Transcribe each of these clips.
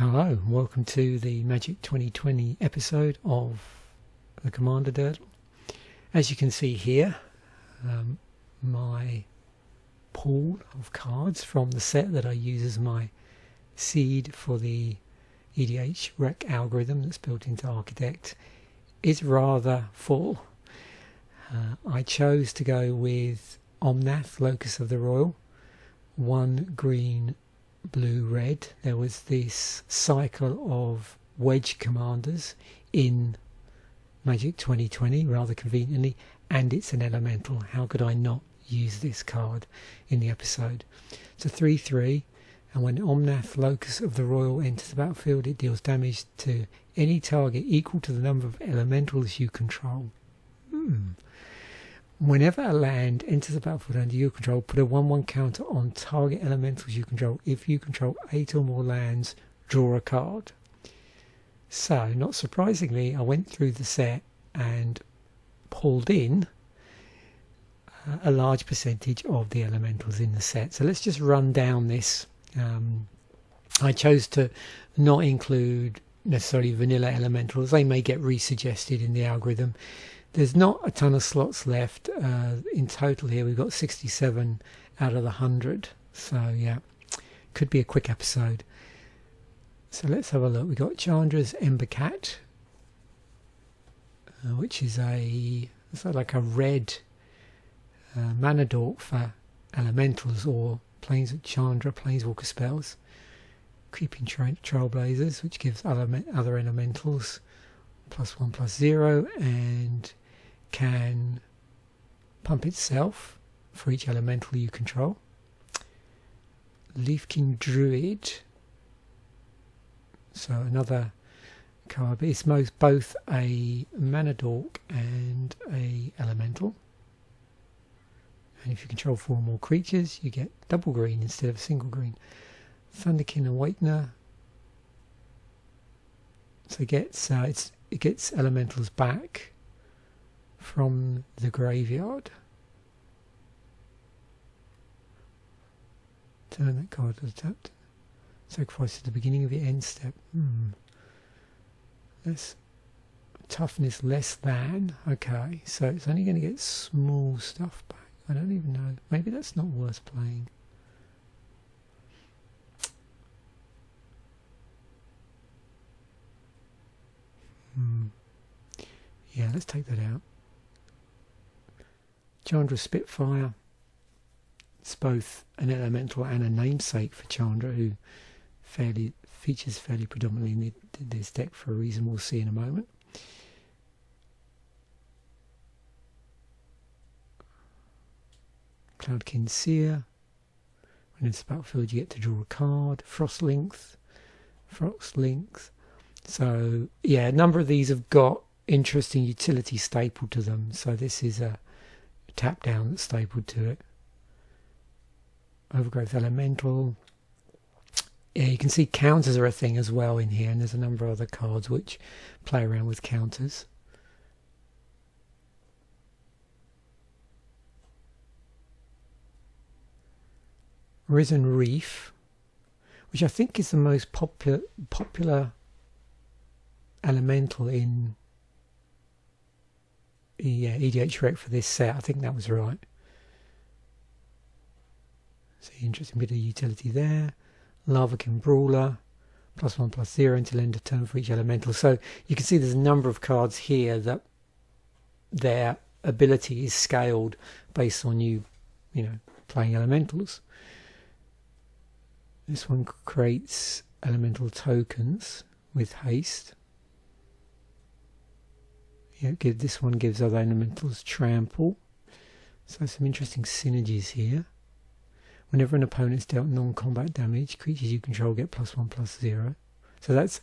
Hello, welcome to the Magic 2020 episode of the Commander Durdle. As you can see here, my pool of cards from the set that I use as my seed for the edhrec algorithm that's built into Archidekt is rather full. I chose to go with Omnath, Locus of the Roil, 1 green, blue, red. There was this cycle of wedge commanders in Magic 2020 rather conveniently, and it's an elemental. How could I not use this card in the episode? It's a 3/3, and when Omnath, Locus of the Roil, enters the battlefield, it deals damage to any target equal to the number of elementals you control. Whenever a land enters the battlefield under your control, put a 1/1 counter on target elementals you control. If you control 8 or more lands, draw a card. So, not surprisingly, I went through the set and pulled in a large percentage of the elementals in the set. So let's just run down this. I chose to not include necessarily vanilla elementals. They may get resuggested in the algorithm. There's not a ton of slots left. In total here we've got 67 out of the 100. So yeah, could be a quick episode. So let's have a look. We've got Chandra's Embercat, which is like a red mana dork for elementals or Chandra planeswalker spells. Creeping Trailblazers, which gives other elementals +1/+0 and can pump itself for each elemental you control. Leafkin Druid, so another card, but it's both a mana dork and a elemental. And if you control 4 or more creatures, you get double green instead of single green. Thunderkin Awakener, so it gets elementals back from the graveyard. Turn that card to the tapped. Sacrifice at the beginning of your end step. That's toughness less than. Okay, so it's only going to get small stuff back. I don't even know. Maybe that's not worth playing. Yeah, let's take that out. Chandra Spitfire. It's both an elemental and a namesake for Chandra, who features fairly predominantly in this deck for a reason we'll see in a moment. Cloudkin Seer. When it's the battlefield, you get to draw a card. Frost Length. So yeah, a number of these have got interesting utility stapled to them. So this is a tap down that's stapled to it. Overgrowth Elemental. Yeah, you can see counters are a thing as well in here, and there's a number of other cards which play around with counters. Risen Reef, which I think is the most popular elemental in edhrec for this set. I think that was right. So interesting bit of utility there. Lavakin Brawler, +1/+0 until end of turn for each elemental. So you can see there's a number of cards here that their ability is scaled based on you playing elementals. This one creates elemental tokens with haste. Yeah, this one gives other elementals trample. So some interesting synergies here. Whenever an opponent's dealt non-combat damage, creatures you control get +1/+0. So that's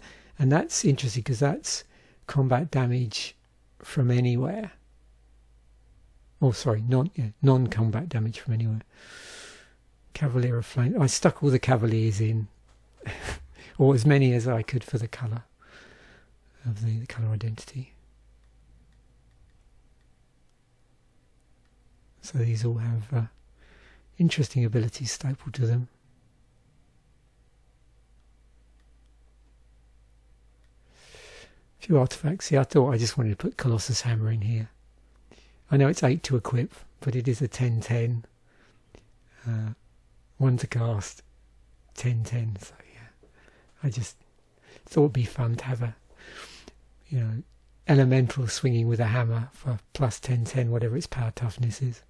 interesting because that's combat damage from anywhere. Oh, sorry, non-combat damage from anywhere. Cavalier of Flame. I stuck all the Cavaliers in, or as many as I could for the colour of the colour identity. So these all have interesting abilities stapled to them. few artifacts here. I thought I just wanted to put Colossus Hammer in here. I know it's 8 to equip, but it is a 10-10. 1 to cast, 10-10. So yeah, I just thought it'd be fun to have a, elemental swinging with a hammer for plus 10-10, whatever its power toughness is.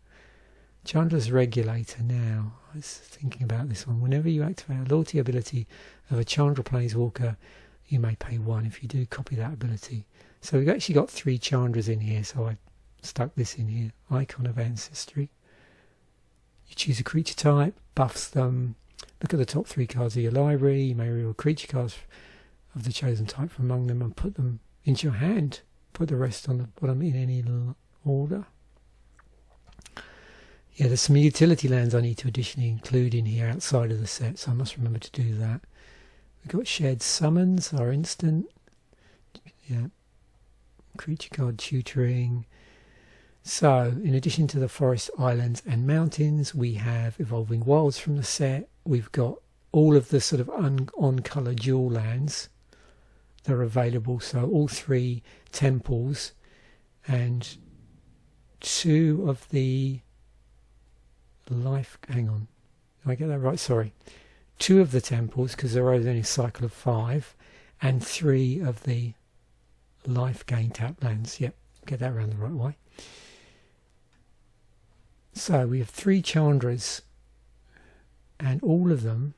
Chandra's Regulator now. I was thinking about this one. Whenever you activate a loyalty ability of a Chandra Planeswalker, you may pay 1. If you do, copy that ability. So we've actually got 3 Chandras in here, so I stuck this in here. Icon of Ancestry. You choose a creature type, buffs them. Look at the top 3 cards of your library. You may reveal creature cards of the chosen type from among them and put them into your hand. Put the rest on the bottom in any order. Yeah, there's some utility lands I need to additionally include in here outside of the set, so I must remember to do that. We've got Shared Summons, our instant. Yeah. Creature card tutoring. So, in addition to the forest, islands and mountains, we have Evolving Wilds from the set. We've got all of the sort of on-colour dual lands that are available. So all 3 temples and 2 of the hang on, did I get that right? Sorry. 2 of the temples, because there are only a cycle of 5, and 3 of the life gain tap lands. Yep, get that around the right way. So we have 3 Chandras, and all of them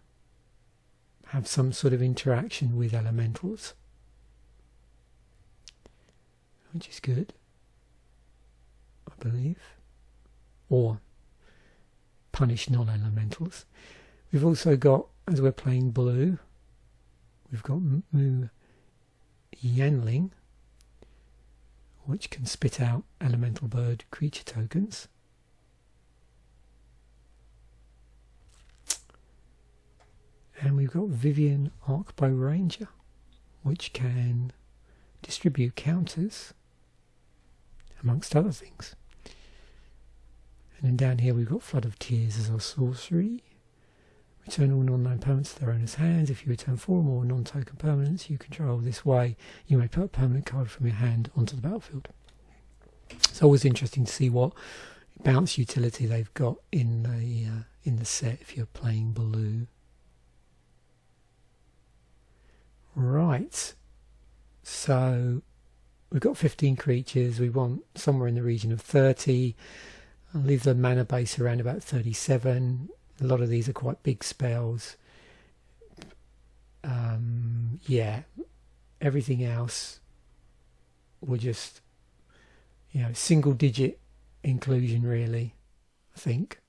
have some sort of interaction with elementals, which is good, I believe, or punish non-elementals. We've also got, as we're playing blue, we've got Mu Yanling, which can spit out elemental bird creature tokens. And we've got Vivian Arcbow Ranger, which can distribute counters, amongst other things. And then down here we've got Flood of Tears as our sorcery. Return all non-known permanents to their owner's hands. If you return 4 or more non-token permanents you control this way, you may put a permanent card from your hand onto the battlefield. It's always interesting to see what bounce utility they've got in the set if you're playing blue. Right, so we've got 15 creatures. We want somewhere in the region of 30. I'll leave the mana base around about 37. A lot of these are quite big spells. Yeah, everything else will just, single digit inclusion really, I think.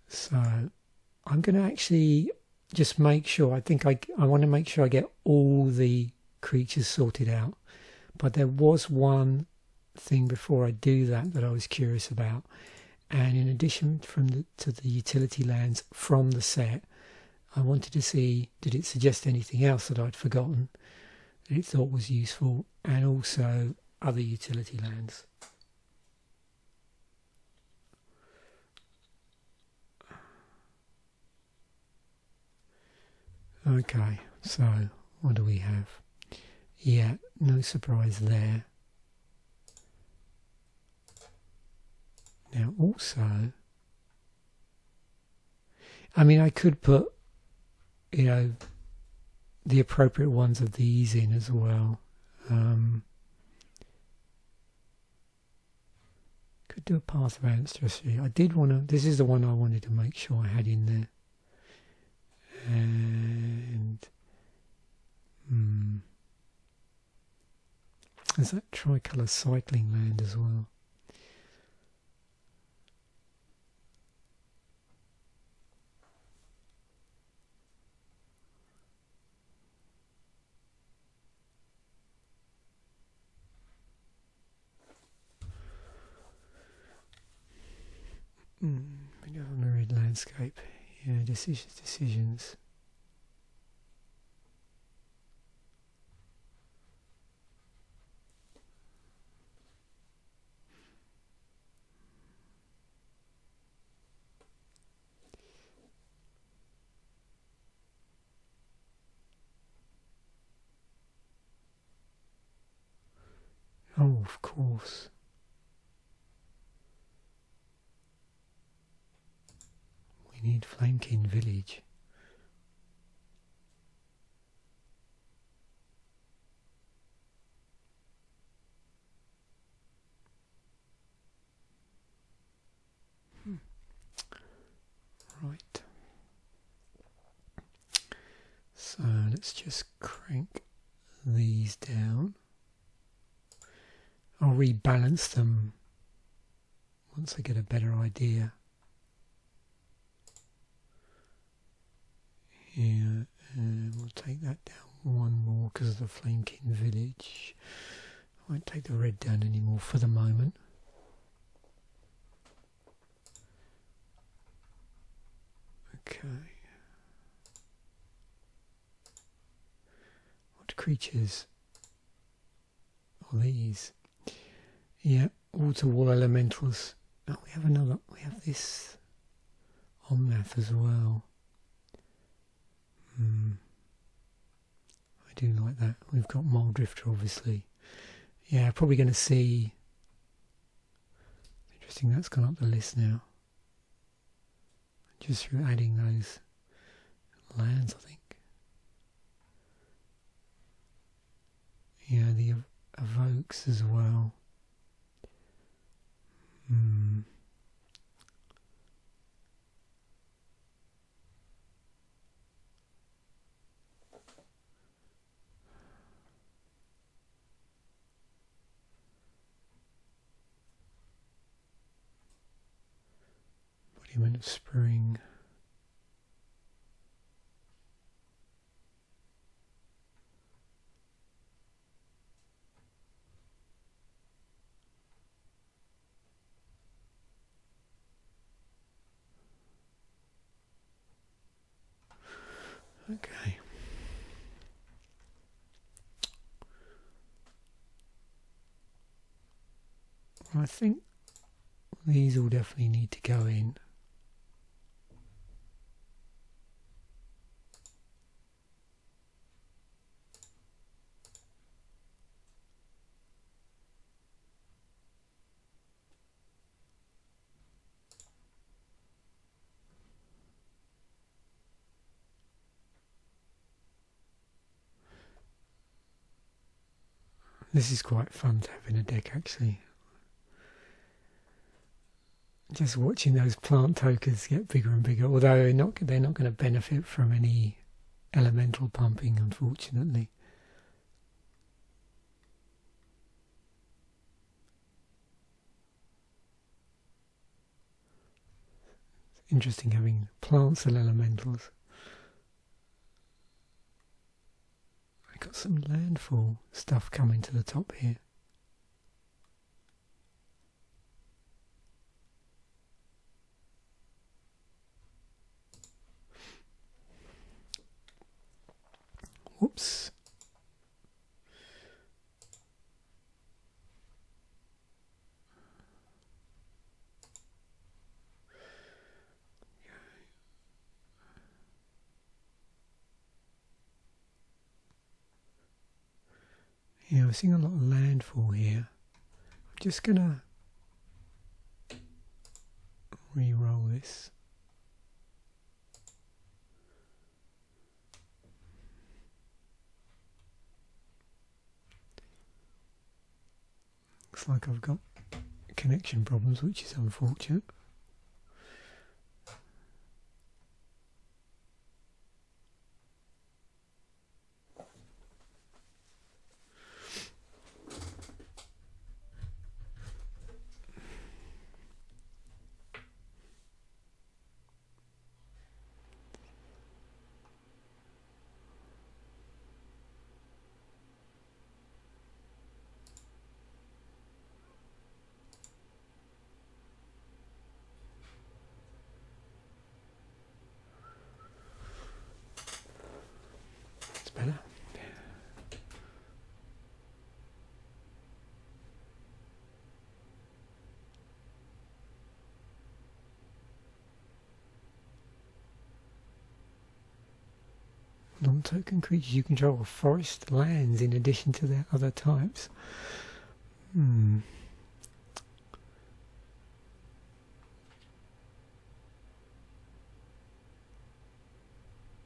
So I'm going to actually just make sure, I want to make sure I get all the creatures sorted out. But there was one thing before I do that I was curious about, and in addition to the utility lands from the set, I wanted to see, did it suggest anything else that I'd forgotten that it thought was useful, and also other utility lands. Okay, so what do we have? Yeah, no surprise there. Now also, I could put, the appropriate ones of these in as well. Could do a Path of Ancestry. I did want to, this is the one I wanted to make sure I had in there. And there's that tricolour cycling land as well. We got a mirrored landscape. Yeah, decisions. Oh, of course. We need Flamekin Village. Right. So let's just crank these down. I'll rebalance them once I get a better idea. Here, and we'll take that down one more because of the Flamekin Village. I won't take the red down anymore for the moment. Okay. What creatures are these? Yeah, water wall elementals. Oh, we have another. We have this Omnath as well. I do like that. We've got Mold Drifter, obviously. Yeah, probably going to see. Interesting. That's gone up the list now. Just through adding those lands, I think. Yeah, the evokes as well. Embodiment of Spring. Okay. I think these all definitely need to go in. This is quite fun to have in a deck, actually. Just watching those plant tokens get bigger and bigger, although they're not going to benefit from any elemental pumping, unfortunately. It's interesting having plants and elementals. Got some landfall stuff coming to the top here. Whoops. Yeah, we're seeing a lot of landfall here. I'm just going to re-roll this. Looks like I've got connection problems, which is unfortunate. Better. Non-token creatures you control are forest lands in addition to their other types. Hmm.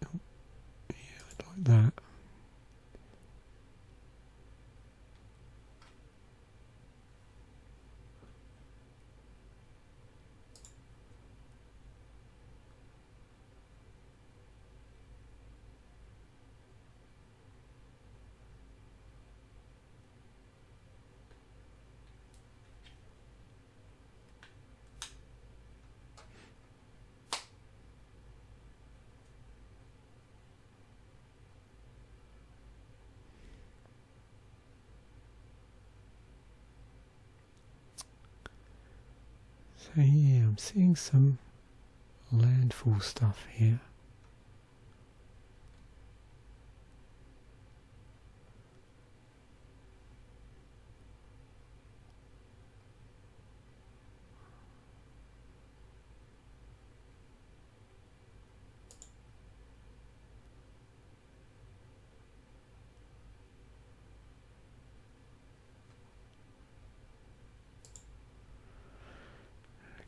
Oh, yeah, I'd like that. So yeah, I'm seeing some landfall stuff here.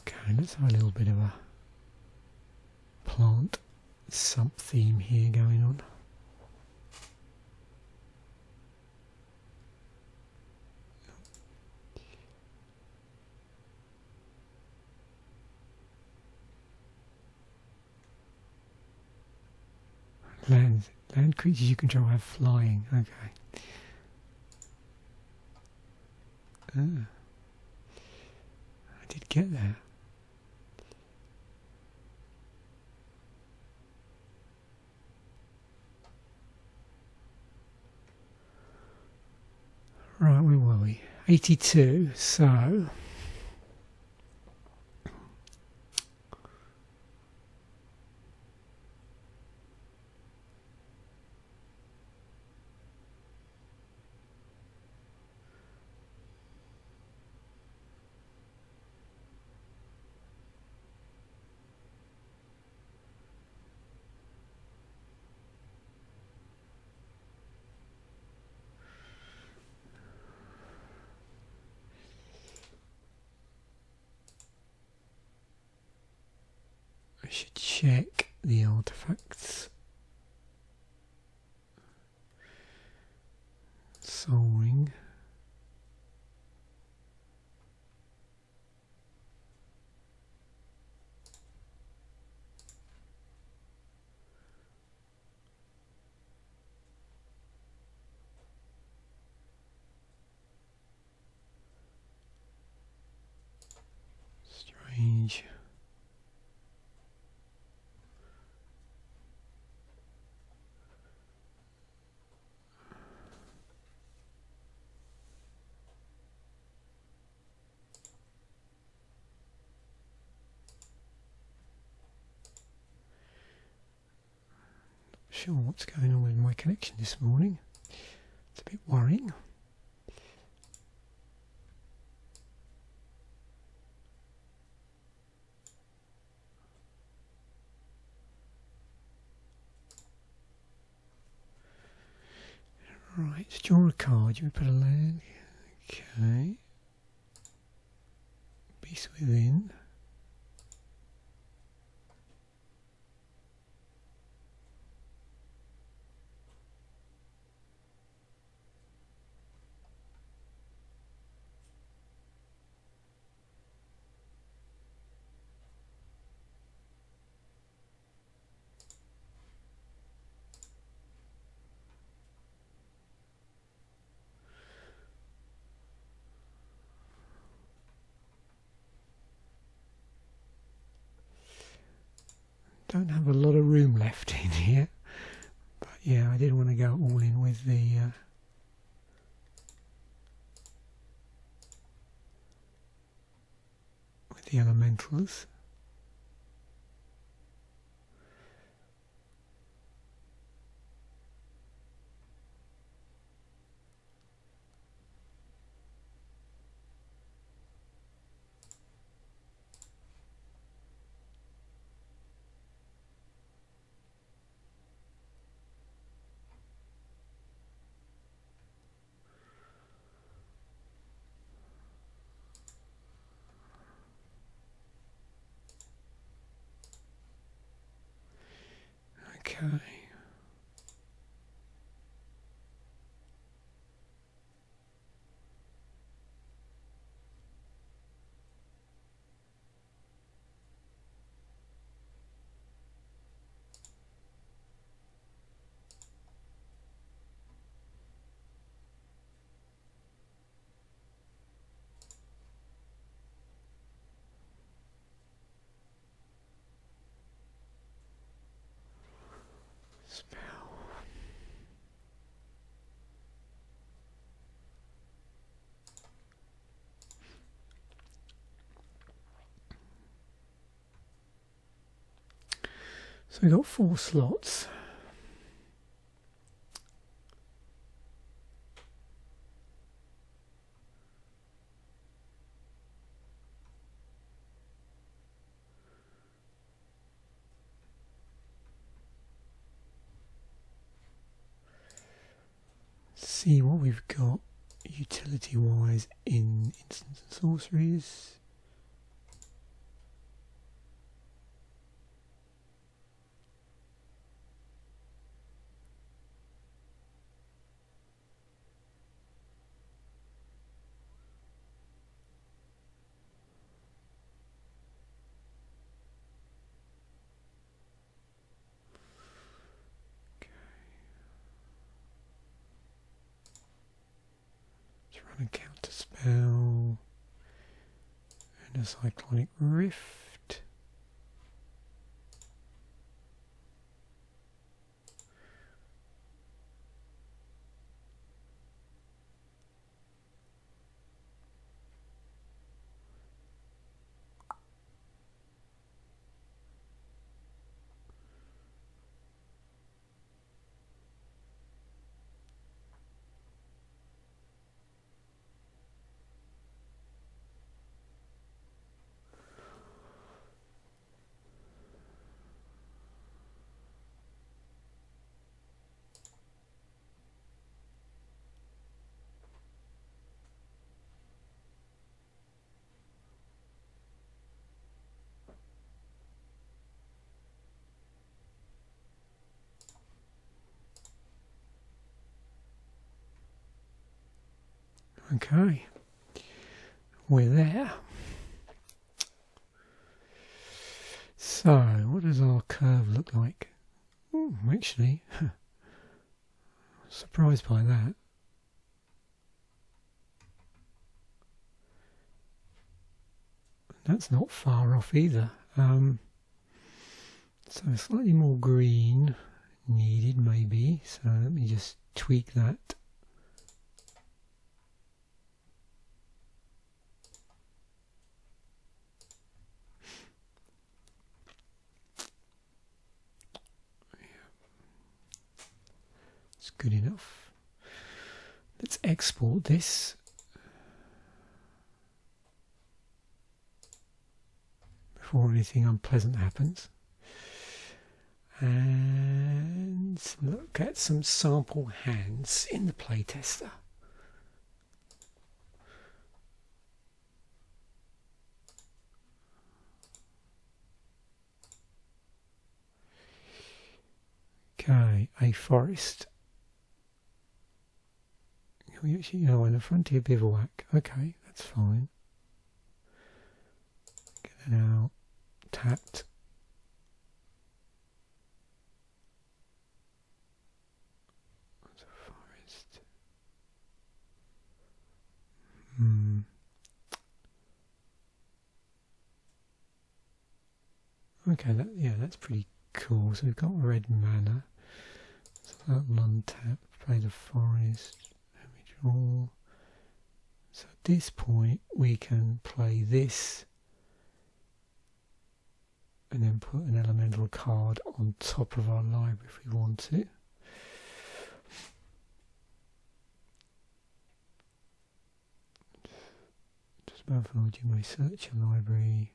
Okay, let's have a little bit of a plant sub-theme here going on. Land creatures you control have flying. Okay. Ah, I did get there. Right, where were we? 82, so... I should check the artifacts. Soul Ring. Strange. Sure what's going on with my connection this morning. It's a bit worrying. Right, draw a card. You put a land. Okay. Beast Within. Don't have a lot of room left in here, but yeah, I did want to go all in with the elementals. Okay. So we've got 4 slots. See what we've got utility wise in instants and sorceries. A Counterspell and a Cyclonic Rift. Okay, we're there. So, what does our curve look like? Actually, surprised by that. That's not far off either. So slightly more green needed maybe. So let me just tweak that. It's good enough. Let's export this. Before anything unpleasant happens. And look at some sample hands in the playtester. Okay, a forest. We actually know in the frontier bivouac. Okay, that's fine. Get that out. Tapped. That's a forest. Okay, that's pretty cool. So we've got red mana. So that'll untap. Play the forest. Let me draw. So at this point we can play this. And then put an elemental card on top of our library if we want to. Just Malfold, you may search your library.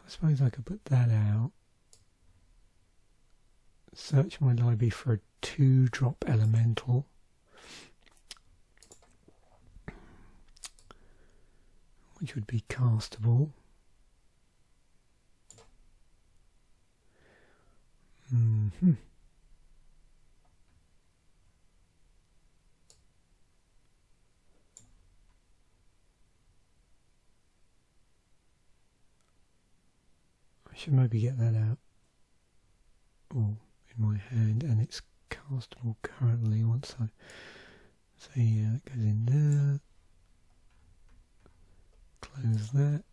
I suppose I could put that out. Search my library for a 2-drop elemental. which would be castable. I should maybe get that out. Oh, in my hand, and it's castable currently once I... So yeah, that goes in there. Close that.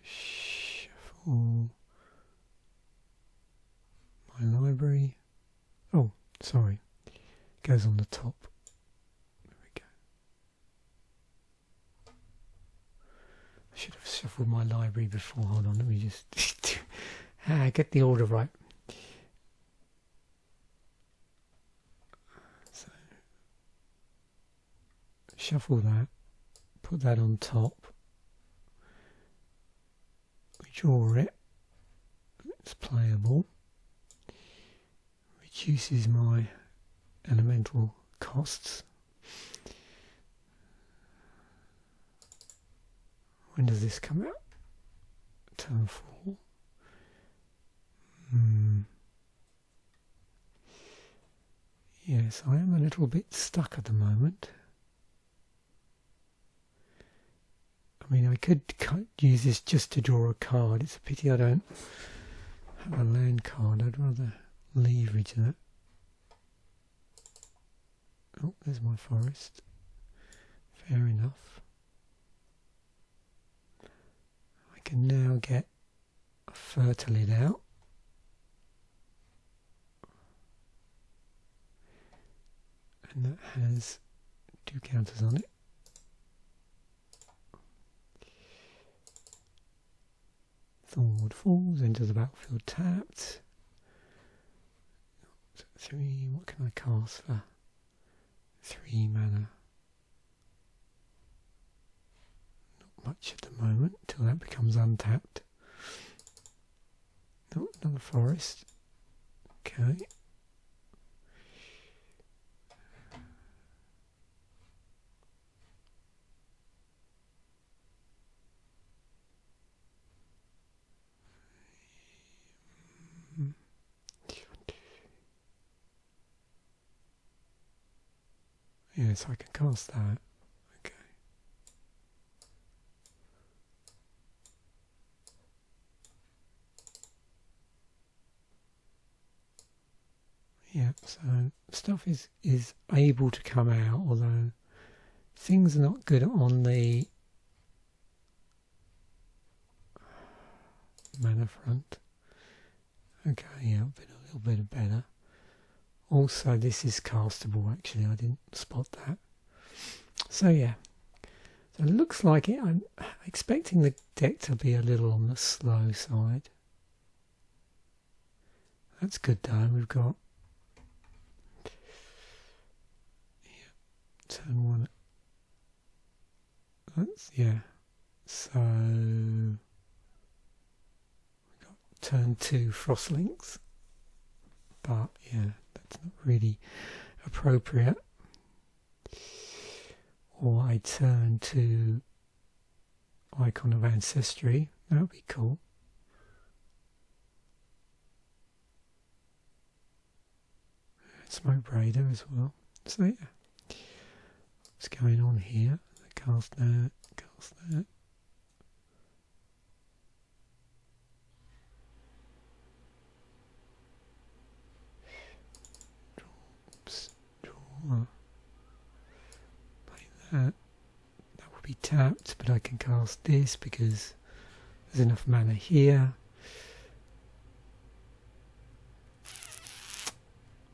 Shuffle my library. Oh, sorry. It goes on the top. There we go. I should have shuffled my library before. Hold on, let me just get the order right. So, shuffle that. Put that on top. We draw it. It's playable. Reduces my elemental costs. When does this come out? Turn 4. Yes, I am a little bit stuck at the moment. I mean, I could use this just to draw a card. It's a pity I don't have a land card. I'd rather leverage that. Oh, there's my forest. Fair enough. I can now get a Fertilid out. And that has 2 counters on it. Thornwood falls into the battlefield tapped. 3, what can I cast for 3 mana? Not much at the moment, until that becomes untapped. Oh, another forest. Okay. Yes, I can cast that. Okay. Yeah, so stuff is able to come out, although things are not good on the mana front. Okay, yeah, a little bit better. Also, this is castable, actually. I didn't spot that. So, yeah. So, it looks like it. I'm expecting the deck to be a little on the slow side. That's good, though. We've got... Yeah, turn 1. That's, yeah. So... We've got turn 2 Frostlinks. But, yeah. That's not really appropriate. Or I turn to Icon of Ancestry. That would be cool. Smoke Raider as well. So yeah. What's going on here? Cast that, cast that. Like that. That will be tapped, but I can cast this because there's enough mana here.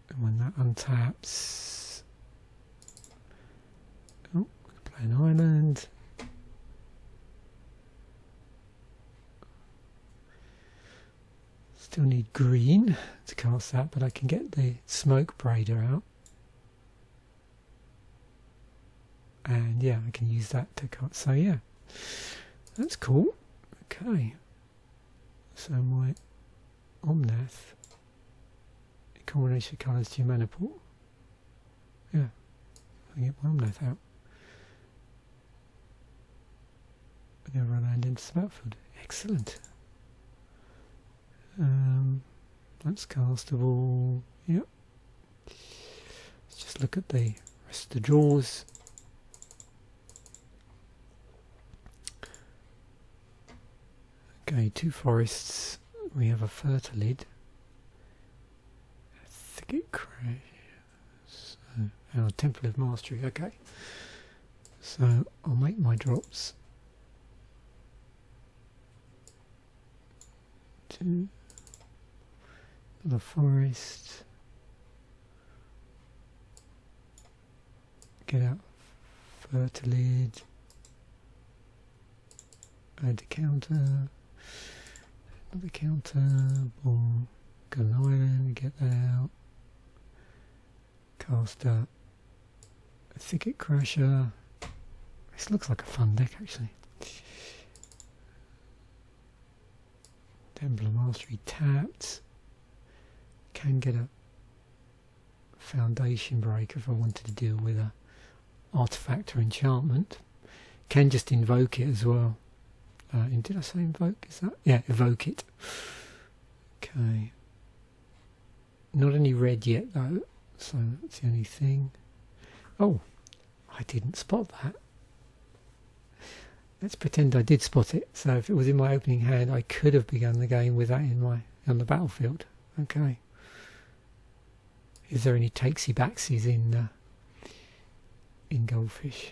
And when that untaps, oh, play an island. Still need green to cast that, but I can get the Smoke Braider out. And yeah, I can use that to cut. So yeah, that's cool. Okay. So my Omnath, a combination of colours to your mana pool. Yeah, I can get my Omnath out. whenever I land into the battlefield. Excellent. That's castable. Yep. Let's just look at the rest of the draws. Okay, 2 forests. We have a Fertilid. A Thicket Crash. And a Temple of Mastery. Okay. So I'll make my drops. 2. The forest. Get out Fertilid. Add the counter. Another counter. Boom. Go an island. Get that out. Cast a Thicket Crasher. This looks like a fun deck actually. Temple of Mastery tapped. Can get a Foundation Break if I wanted to deal with a artifact or enchantment. Can just invoke it as well. Did I say invoke? Is that? Yeah, evoke it. Okay. Not any red yet though, so that's the only thing. Oh, I didn't spot that. Let's pretend I did spot it. So if it was in my opening hand, I could have begun the game with that on the battlefield. Okay. Is there any takesy backsies in Goldfish?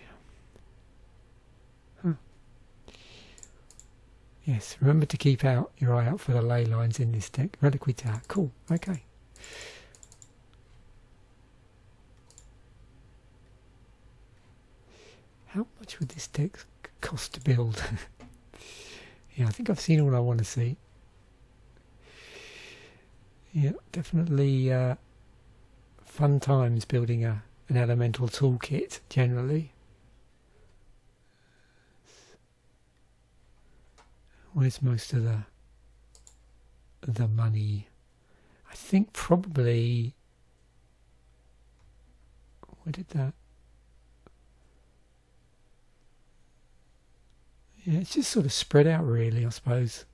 Huh. Yes, remember to keep your eye out for the ley lines in this deck. Reliquary Tower. Cool. Okay. How much would this deck cost to build? Yeah, I think I've seen all I want to see. Yeah, definitely fun times building an elemental toolkit generally. Where's most of the money? I think probably. Where did that? Yeah, it's just sort of spread out really, I suppose.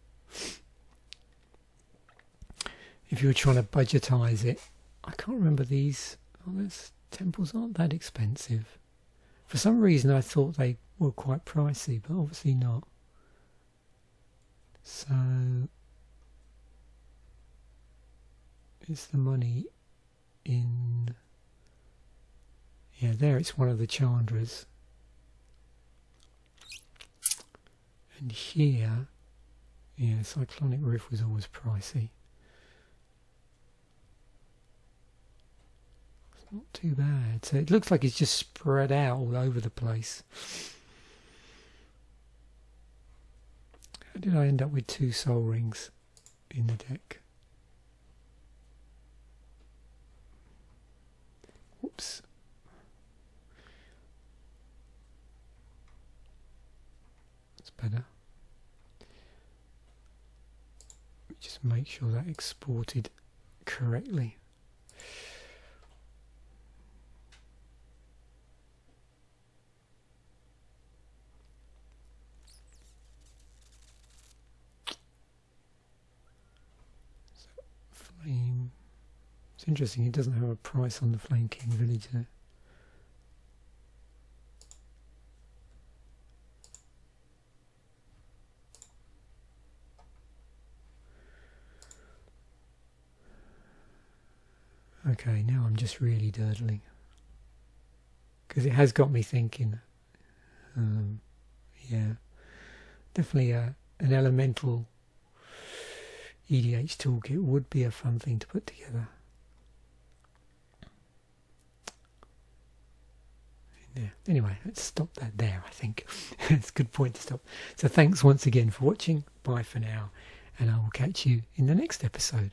If you were trying to budgetize it. I can't remember these. Oh, those temples aren't that expensive. For some reason I thought they were quite pricey, but obviously not. So, is the money in... Yeah, there it's one of the Chandras. And here, yeah, Cyclonic Rift was always pricey. It's not too bad. So it looks like it's just spread out all over the place. How did I end up with 2 soul rings in the deck? Whoops. That's better. Just make sure that exported correctly. Flame. It's interesting, it doesn't have a price on the Flamekin Village there. Okay, now I'm just really durdling. Because it has got me thinking. Yeah. Definitely an elemental EDH toolkit would be a fun thing to put together. Yeah. Anyway, let's stop that there, I think. It's a good point to stop. So thanks once again for watching. Bye for now. And I will catch you in the next episode.